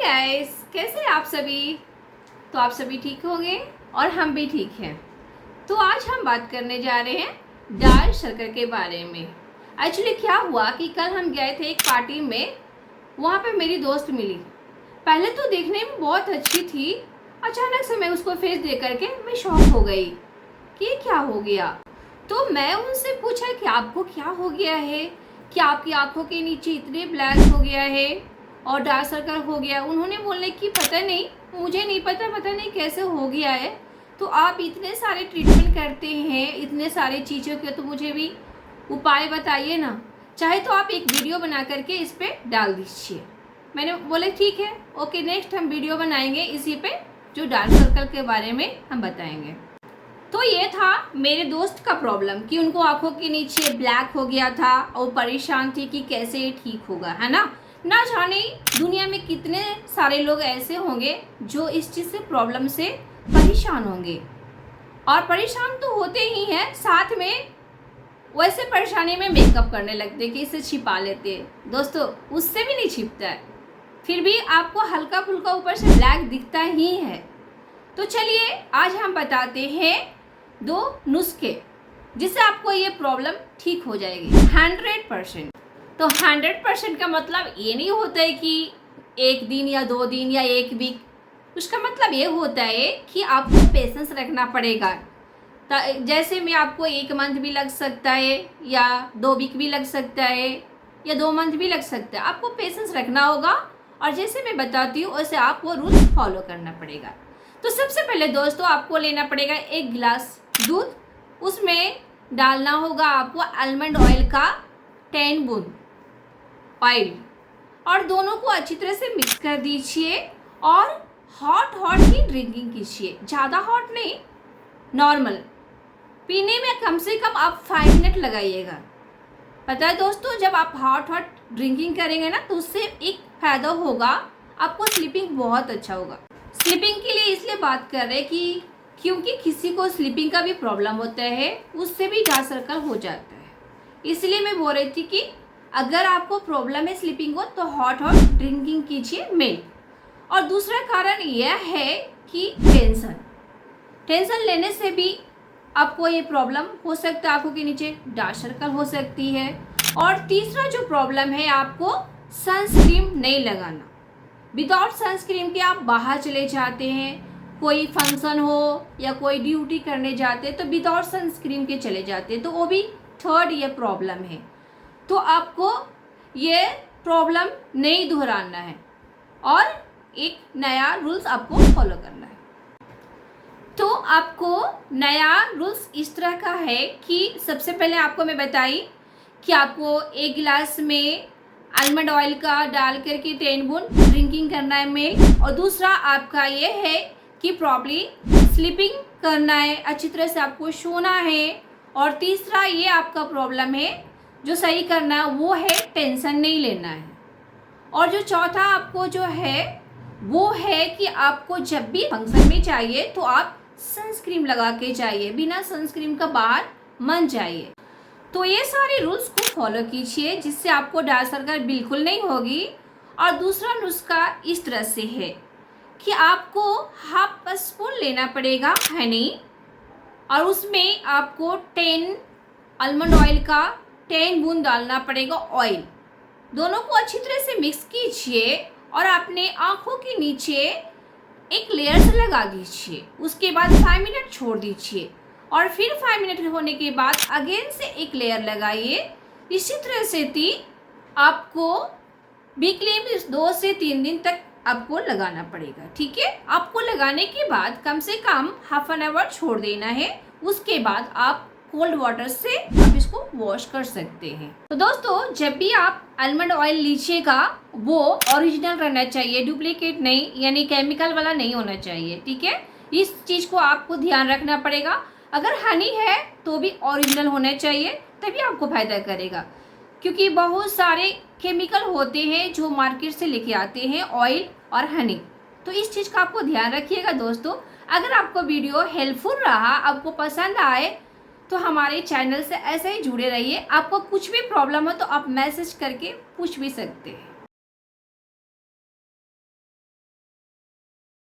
Guys, कैसे हैं आप सभी। तो आप सभी ठीक होंगे और हम भी ठीक हैं। तो आज हम बात करने जा रहे हैं डार्क सर्कल के बारे में। एक्चुअली क्या हुआ कि कल हम गए थे एक पार्टी में, वहाँ पे मेरी दोस्त मिली। पहले तो देखने में बहुत अच्छी थी, अचानक से मैं उसको फेस देख करके मैं शॉक हो गई कि क्या हो गया। तो मैं उनसे पूछा कि आपको क्या हो गया है, क्या आपकी आंखों के नीचे इतने ब्लैक हो गया है और डार्क सर्कल हो गया। उन्होंने बोलने की पता नहीं, मुझे नहीं पता नहीं कैसे हो गया है। तो आप इतने सारे ट्रीटमेंट करते हैं, इतने सारे चीज़ों के, तो मुझे भी उपाय बताइए ना। चाहे तो आप एक वीडियो बना करके इस पर डाल दीजिए। मैंने बोले ठीक है, ओके, नेक्स्ट हम वीडियो बनाएंगे इसी पे, जो डार्क सर्कल के बारे में हम बताएंगे। तो ये था मेरे दोस्त का प्रॉब्लम कि उनको आंखों के नीचे ब्लैक हो गया था और परेशान थी कि कैसे ये ठीक होगा, है ना जाने दुनिया में कितने सारे लोग ऐसे होंगे जो इस चीज़ से प्रॉब्लम से परेशान होंगे। और परेशान तो होते ही हैं, साथ में वैसे परेशानी में मेकअप करने लगते कि इसे छिपा लेते हैं। दोस्तों, उससे भी नहीं छिपता है, फिर भी आपको हल्का फुल्का ऊपर से ब्लैक दिखता ही है। तो चलिए आज हम बताते हैं 2 नुस्खे जिससे आपको ये प्रॉब्लम ठीक हो जाएगी 100%। तो 100% का मतलब ये नहीं होता है कि 1 दिन या 2 दिन या 1 वीक। उसका मतलब ये होता है कि आपको पेशेंस रखना पड़ेगा। जैसे में आपको 1 मंथ भी लग सकता है या 2 वीक भी लग सकता है या 2 मंथ भी लग सकता है। आपको पेशेंस रखना होगा और जैसे मैं बताती हूँ वैसे आपको रूल्स फॉलो करना पड़ेगा। तो सबसे पहले दोस्तों आपको लेना पड़ेगा 1 गिलास दूध, उसमें डालना होगा आपको आलमंड ऑयल का 10 बूंद ऑयल, और दोनों को अच्छी तरह से मिक्स कर दीजिए और हॉट ही ड्रिंकिंग कीजिए। ज़्यादा हॉट नहीं, नॉर्मल। पीने में कम से कम आप 5 मिनट लगाइएगा। पता है दोस्तों, जब आप हॉट ड्रिंकिंग करेंगे ना तो उससे एक फ़ायदा होगा, आपको स्लीपिंग बहुत अच्छा होगा। स्लीपिंग के लिए इसलिए बात कर रहे हैं कि क्योंकि किसी को स्लीपिंग का भी प्रॉब्लम होता है, उससे भी डार्क सर्कल हो जाता है। इसलिए मैं बोल रही थी कि अगर आपको प्रॉब्लम है स्लीपिंग को तो हॉट ड्रिंकिंग कीजिए मिल्क। और दूसरा कारण यह है कि टेंशन लेने से भी आपको ये प्रॉब्लम हो सकता है, आंखों के नीचे डार्क सर्कल हो सकती है। और तीसरा जो प्रॉब्लम है, आपको सनस्क्रीन नहीं लगाना। विदाउट सनस्क्रीन के आप बाहर चले जाते हैं, कोई फंक्शन हो या कोई ड्यूटी करने जाते हैं तो विदाउट सनस्क्रीन के चले जाते हैं, तो वो भी थर्ड ये प्रॉब्लम है। तो आपको ये प्रॉब्लम नहीं दोहराना है और एक नया रूल्स आपको फॉलो करना है। तो आपको नया रूल्स इस तरह का है कि सबसे पहले आपको मैं बताई कि आपको 1 गिलास में आलमंड ऑयल का डाल करके 10 बूंद ड्रिंकिंग करना है मिल्क। और दूसरा आपका ये है कि प्रॉपर्ली स्लीपिंग करना है, अच्छी तरह से आपको सोना है। और तीसरा ये आपका प्रॉब्लम है जो सही करना है वो है टेंशन नहीं लेना है। और जो चौथा आपको जो है वो है कि आपको जब भी फंक्शन में चाहिए तो आप सनस्क्रीन लगा के जाइए, बिना सनस्क्रीन का बाहर मत जाइए। तो ये सारे रूल्स को फॉलो कीजिए जिससे आपको डार्क सर्कल बिल्कुल नहीं होगी। और दूसरा नुस्खा इस तरह से है कि आपको हाफ स्पून लेना पड़ेगा हनी, और उसमें आपको 10 आलमंड ऑयल का 10 बूंद डालना पड़ेगा ऑयल। दोनों को अच्छी तरह से मिक्स कीजिए और अपने आँखों के नीचे एक लेयर से लगा दीजिए। उसके बाद 5 मिनट छोड़ दीजिए और फिर 5 मिनट होने के बाद अगेन से एक लेयर लगाइए। इसी तरह से आपको वीकली में 2 से 3 दिन तक आपको लगाना पड़ेगा, ठीक है। आपको लगाने के बाद कम से कम हाफ एन आवर छोड़ देना है। उसके बाद आप कोल्ड वाटर से आप इसको वॉश कर सकते हैं। तो दोस्तों, जब भी आप आलमंड ऑयल लीजिएगा वो ओरिजिनल रहना चाहिए, डुप्लीकेट नहीं, यानी केमिकल वाला नहीं होना चाहिए, ठीक है। इस चीज़ को आपको ध्यान रखना पड़ेगा। अगर हनी है तो भी ओरिजिनल होना चाहिए, तभी आपको फायदा करेगा। क्योंकि बहुत सारे केमिकल होते हैं जो मार्केट से लेके आते हैं ऑयल और हनी, तो इस चीज़ का आपको ध्यान रखिएगा दोस्तों। अगर आपको वीडियो हेल्पफुल रहा, आपको पसंद आए, तो हमारे चैनल से ऐसे ही जुड़े रहिए। आपको कुछ भी प्रॉब्लम हो तो आप मैसेज करके पूछ भी सकते हैं।